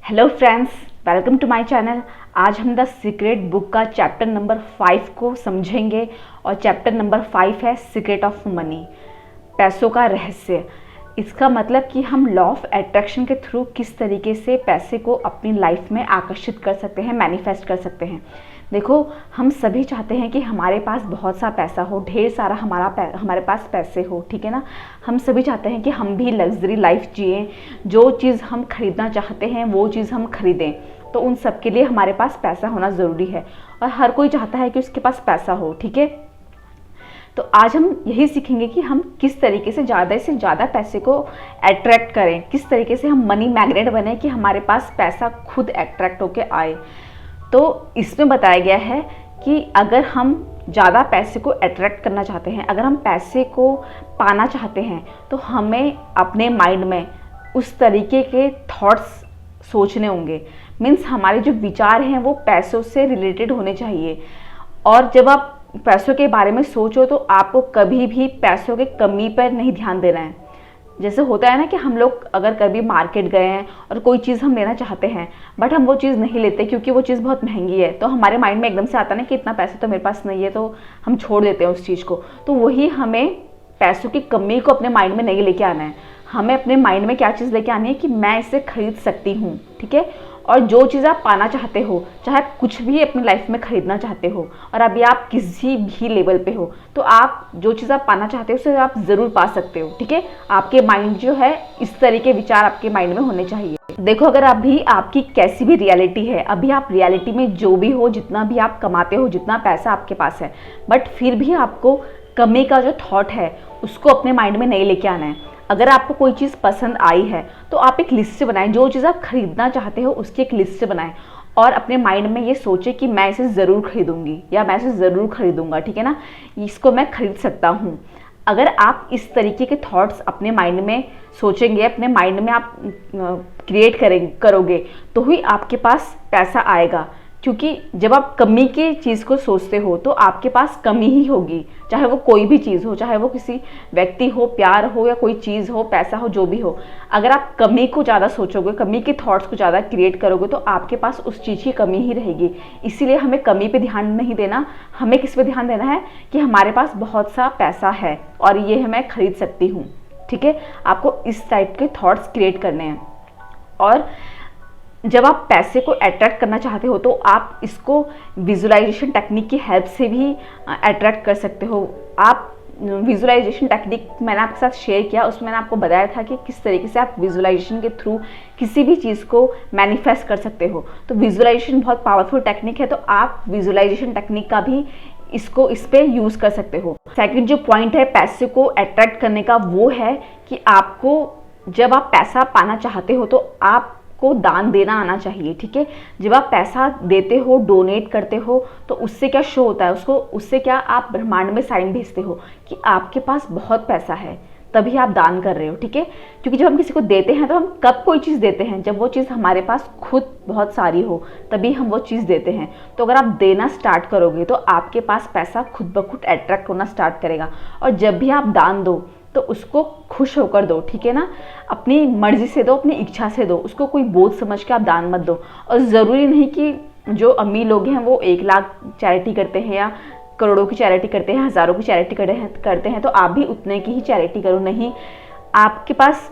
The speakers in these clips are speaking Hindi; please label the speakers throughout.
Speaker 1: Hello friends, welcome to my channel. आज हम द सीक्रेट बुक का चैप्टर नंबर 5 को समझेंगे और चैप्टर नंबर 5 है सीक्रेट ऑफ मनी, पैसों का रहस्य। इसका मतलब कि हम लॉ ऑफ अट्रैक्शन के थ्रू किस तरीके से पैसे को अपनी लाइफ में आकर्षित कर सकते हैं, मैनिफेस्ट कर सकते हैं। देखो, हम सभी चाहते हैं कि हमारे पास बहुत सा पैसा हो, ढेर सारा हमारे पास पैसे हो, ठीक है ना। हम सभी चाहते हैं कि हम भी लग्जरी लाइफ जिएं, जो चीज़ हम खरीदना चाहते हैं वो चीज़ हम खरीदें। तो उन सब के लिए हमारे पास पैसा होना ज़रूरी है और हर कोई चाहता है कि उसके पास पैसा हो, ठीक है। तो आज हम यही सीखेंगे कि हम किस तरीके से ज़्यादा पैसे को अट्रैक्ट करें, किस तरीके से हम मनी मैग्नेट बने कि हमारे पास पैसा खुद अट्रैक्ट होके आए। तो इसमें बताया गया है कि अगर हम ज़्यादा पैसे को अट्रैक्ट करना चाहते हैं, अगर हम पैसे को पाना चाहते हैं, तो हमें अपने माइंड में उस तरीके के थॉट्स सोचने होंगे। मीन्स हमारे जो विचार हैं वो पैसों से रिलेटेड होने चाहिए। और जब आप पैसों के बारे में सोचो तो आपको कभी भी पैसों की कमी पर नहीं ध्यान देना है। जैसे होता है ना कि हम लोग अगर कभी मार्केट गए हैं और कोई चीज़ हम लेना चाहते हैं बट हम वो चीज़ नहीं लेते क्योंकि वो चीज़ बहुत महंगी है, तो हमारे माइंड में एकदम से आता ना कि इतना पैसा तो मेरे पास नहीं है, तो हम छोड़ देते हैं उस चीज़ को। तो वही हमें पैसों की कमी को अपने माइंड में नहीं लेके आना है। हमें अपने माइंड में क्या चीज़ लेके आनी है कि मैं इसे खरीद सकती हूँ, ठीक है। और जो चीज़ आप पाना चाहते हो, चाहे कुछ भी अपनी लाइफ में खरीदना चाहते हो और अभी आप किसी भी लेवल पे हो, तो आप जो चीज़ आप पाना चाहते हो उसे आप ज़रूर पा सकते हो, ठीक है। आपके माइंड जो है, इस तरीके विचार आपके माइंड में होने चाहिए। देखो, अगर अभी आपकी कैसी भी रियलिटी है, अभी आप रियलिटी में जो भी हो, जितना भी आप कमाते हो, जितना पैसा आपके पास है, बट फिर भी आपको कमी का जो थॉट है उसको अपने माइंड में नहीं लेके आना है। अगर आपको कोई चीज़ पसंद आई है तो आप एक लिस्ट बनाएं, जो चीज़ आप खरीदना चाहते हो उसकी एक लिस्ट बनाएं और अपने माइंड में ये सोचें कि मैं इसे ज़रूर खरीदूंगी या मैं इसे ज़रूर खरीदूंगा, ठीक है ना, इसको मैं खरीद सकता हूँ। अगर आप इस तरीके के थॉट्स अपने माइंड में सोचेंगे, अपने माइंड में आप क्रिएट करोगे, तो ही आपके पास पैसा आएगा। क्योंकि जब आप कमी की चीज़ को सोचते हो तो आपके पास कमी ही होगी, चाहे वो कोई भी चीज़ हो, चाहे वो किसी व्यक्ति हो, प्यार हो या कोई चीज़ हो, पैसा हो, जो भी हो। अगर आप कमी को ज़्यादा सोचोगे, कमी के थॉट्स को ज़्यादा क्रिएट करोगे, तो आपके पास उस चीज़ की कमी ही रहेगी। इसीलिए हमें कमी पे ध्यान नहीं देना, हमें किस पे ध्यान देना है कि हमारे पास बहुत सा पैसा है और ये मैं खरीद सकती हूँ, ठीक है। आपको इस टाइप के थॉट्स क्रिएट करने हैं। और जब आप पैसे को अट्रैक्ट करना चाहते हो तो आप इसको विजुअलाइजेशन टेक्निक की हेल्प से भी अट्रैक्ट कर सकते हो। आप विजुअलाइजेशन टेक्निक मैंने आपके साथ शेयर किया, उसमें मैंने आपको बताया था कि किस तरीके से आप विजुअलाइजेशन के थ्रू किसी भी चीज़ को मैनिफेस्ट कर सकते हो। तो विजुअलाइजेशन बहुत पावरफुल टेक्निक है, तो आप विजुअलाइजेशन टेक्निक का भी इस पे यूज़ कर सकते हो। सेकंड जो पॉइंट है पैसे को अट्रैक्ट करने का, वो है कि आपको जब आप पैसा पाना चाहते हो तो आप को दान देना आना चाहिए, ठीक है। जब आप पैसा देते हो, डोनेट करते हो, तो उससे क्या शो होता है, उससे क्या आप ब्रह्मांड में साइन भेजते हो कि आपके पास बहुत पैसा है, तभी आप दान कर रहे हो, ठीक है। क्योंकि जब हम किसी को देते हैं तो हम कब कोई चीज़ देते हैं, जब वो चीज़ हमारे पास खुद बहुत सारी हो, तभी हम वो चीज़ देते हैं। तो अगर आप देना स्टार्ट करोगे तो आपके पास पैसा खुद ब खुद अट्रैक्ट होना स्टार्ट करेगा। और जब भी आप दान दो तो उसको खुश होकर दो, ठीक है ना। अपनी मर्जी से दो, अपनी इच्छा से दो, उसको कोई बोझ समझ के आप दान मत दो। और ज़रूरी नहीं कि जो अमीर लोग हैं वो 1 लाख चैरिटी करते हैं या करोड़ों की चैरिटी करते हैं, हज़ारों की चैरिटी करते हैं, तो आप भी उतने की ही चैरिटी करो। नहीं, आपके पास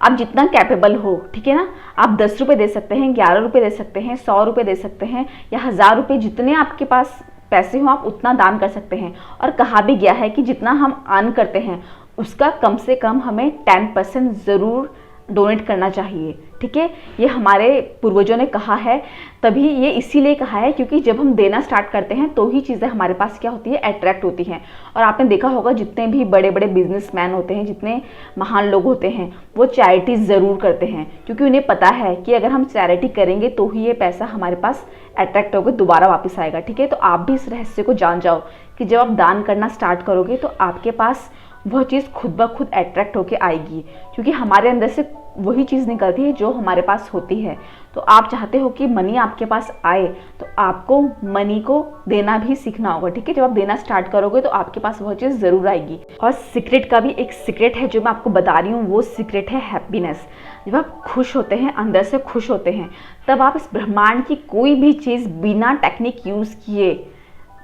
Speaker 1: आप जितना कैपेबल हो, ठीक है ना, आप 10 रुपये दे सकते हैं, 11 रुपये दे सकते हैं, 100 रुपये दे सकते हैं या 1000 रुपये, जितने आपके पास पैसे हो आप उतना दान कर सकते हैं। और कहा भी गया है कि जितना हम अर्न करते हैं उसका कम से कम हमें 10% ज़रूर डोनेट करना चाहिए, ठीक है। ये हमारे पूर्वजों ने कहा है, तभी ये इसीलिए कहा है क्योंकि जब हम देना स्टार्ट करते हैं तो ही चीज़ें हमारे पास क्या होती है, अट्रैक्ट होती हैं। और आपने देखा होगा जितने भी बड़े बड़े बिजनेसमैन होते हैं, जितने महान लोग होते हैं, वो चैरिटी ज़रूर करते हैं क्योंकि उन्हें पता है कि अगर हम चैरिटी करेंगे तो ही ये पैसा हमारे पास अट्रैक्ट होकर दोबारा वापस आएगा, ठीक है। तो आप भी इस रहस्य को जान जाओ कि जब आप दान करना स्टार्ट करोगे तो आपके पास वह चीज़ खुद ब खुद अट्रैक्ट होके आएगी। क्योंकि हमारे अंदर से वही चीज़ निकलती है जो हमारे पास होती है। तो आप चाहते हो कि मनी आपके पास आए, तो आपको मनी को देना भी सीखना होगा, ठीक है। जब आप देना स्टार्ट करोगे तो आपके पास वह चीज़ ज़रूर आएगी। और सीक्रेट का भी एक सीक्रेट है जो मैं आपको बता रही हूँ, वो सीक्रेट है हैप्पीनेस। जब आप खुश होते हैं, अंदर से खुश होते हैं, तब आप इस ब्रह्मांड की कोई भी चीज़ बिना टेक्निक यूज़ किए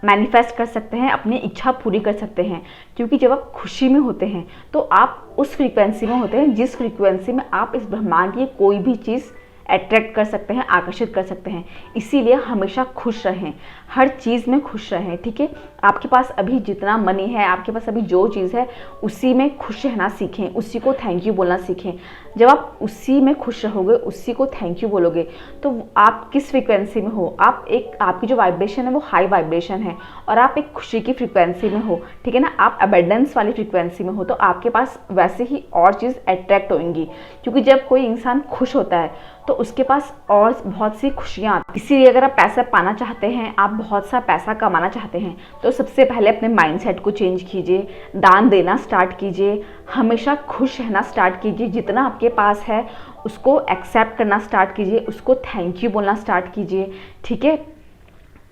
Speaker 1: मैनिफेस्ट कर सकते हैं, अपनी इच्छा पूरी कर सकते हैं। क्योंकि जब आप खुशी में होते हैं तो आप उस फ्रीक्वेंसी में होते हैं जिस फ्रीक्वेंसी में आप इस ब्रह्मांड की कोई भी चीज़ अट्रैक्ट कर सकते हैं, आकर्षित कर सकते हैं। इसीलिए हमेशा खुश रहें, हर चीज़ में खुश रहें, ठीक है। आपके पास अभी जितना मनी है, आपके पास अभी जो चीज़ है, उसी में खुश रहना सीखें, उसी को थैंक यू बोलना सीखें। जब आप उसी में खुश रहोगे, उसी को थैंक यू बोलोगे, तो आप किस फ्रीक्वेंसी में हो, आपकी जो वाइब्रेशन है वो हाई वाइब्रेशन है और आप एक खुशी की फ्रीक्वेंसी में हो, ठीक है ना। आप अबेंडेंस वाली फ्रीक्वेंसी में हो, तो आपके पास वैसे ही और चीज़ अट्रैक्ट होंगी। क्योंकि जब कोई इंसान खुश होता है तो उसके पास और बहुत सी खुशियाँ आती। इसीलिए अगर आप पैसा पाना चाहते हैं, आप बहुत सा पैसा कमाना चाहते हैं, तो सबसे पहले अपने माइंडसेट को चेंज कीजिए, दान देना स्टार्ट कीजिए, हमेशा खुश रहना स्टार्ट कीजिए। जितना आपके पास है उसको एक्सेप्ट करना स्टार्ट कीजिए, उसको थैंक यू बोलना स्टार्ट कीजिए, ठीक है।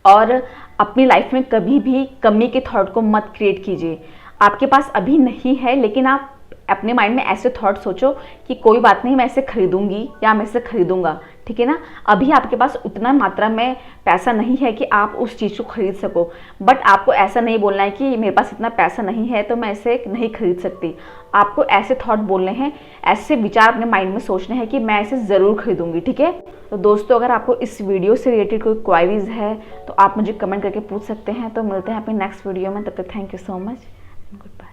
Speaker 1: और अपनी लाइफ में कभी भी कमी के थॉट को मत क्रिएट कीजिए। आपके पास अभी नहीं है, लेकिन आप अपने माइंड में ऐसे थॉट सोचो कि कोई बात नहीं, मैं इसे खरीदूंगी या मैं इसे खरीदूंगा, ठीक है ना। अभी आपके पास उतना मात्रा में पैसा नहीं है कि आप उस चीज़ को खरीद सको, बट आपको ऐसा नहीं बोलना है कि मेरे पास इतना पैसा नहीं है तो मैं इसे नहीं खरीद सकती। आपको ऐसे थॉट बोलने हैं, ऐसे विचार अपने माइंड में सोचने हैं कि मैं इसे ज़रूर खरीदूंगी, ठीक है। तो दोस्तों, अगर आपको इस वीडियो से रिलेटेड कोई क्वायरीज है तो आप मुझे कमेंट करके पूछ सकते हैं। तो मिलते हैं अपनी नेक्स्ट वीडियो में, तब तक thank you so much, good bye.